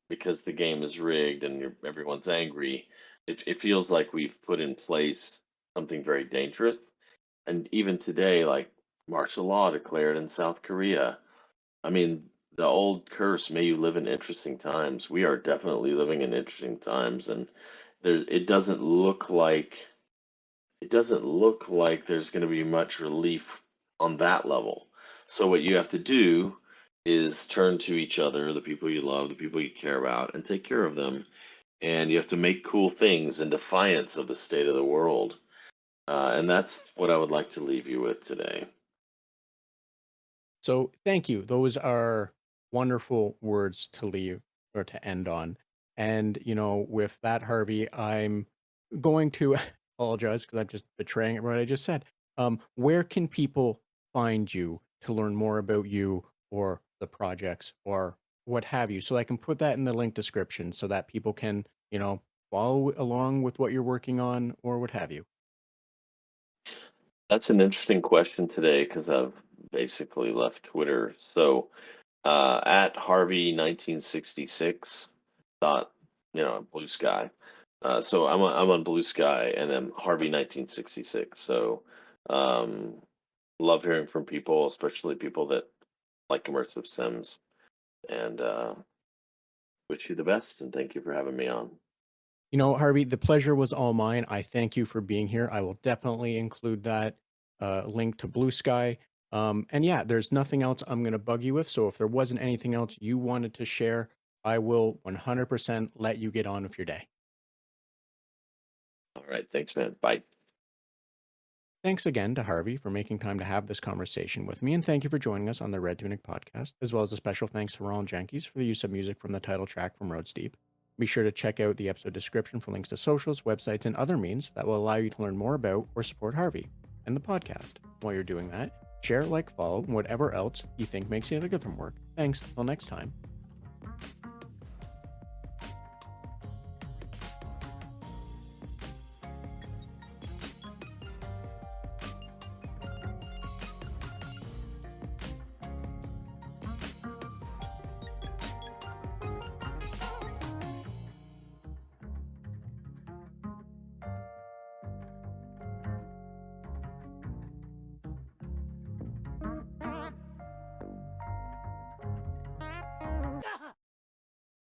because the game is rigged and everyone's angry, it feels like we've put in place something very dangerous. And even today, like martial law declared in South Korea. I mean, the old curse, may you live in interesting times. We are definitely living in interesting times, and it doesn't look like there's going to be much relief on that level. So what you have to do is turn to each other, the people you love, the people you care about, and take care of them. And you have to make cool things in defiance of the state of the world. And that's what I would like to leave you with today. So thank you. Those are wonderful words to leave or to end on. And, with that, Harvey, I'm going to apologize because I'm just betraying what I just said. Where can people find you to learn more about you or the projects or what have you? So I can put that in the link description so that people can, follow along with what you're working on or what have you. That's an interesting question today because I've basically left Twitter. So at Harvey 1966 dot Blue Sky. So I'm on Blue Sky and then Harvey 1966. So um, love hearing from people, especially people that like immersive sims. And wish you the best and thank you for having me on. Harvey, the pleasure was all mine. I thank you for being here. I will definitely include that link to Blue Sky. And yeah, there's nothing else I'm going to bug you with. So if there wasn't anything else you wanted to share, I will 100% let you get on with your day. All right, thanks, man. Bye. Thanks again to Harvey for making time to have this conversation with me. And thank you for joining us on the Red Tunic podcast, as well as a special thanks to Roland Jenkins for the use of music from the title track from Road Steep. Be sure to check out the episode description for links to socials, websites, and other means that will allow you to learn more about or support Harvey and the podcast. While you're doing that, share, like, follow, and whatever else you think makes the algorithm work. Thanks. Till next time.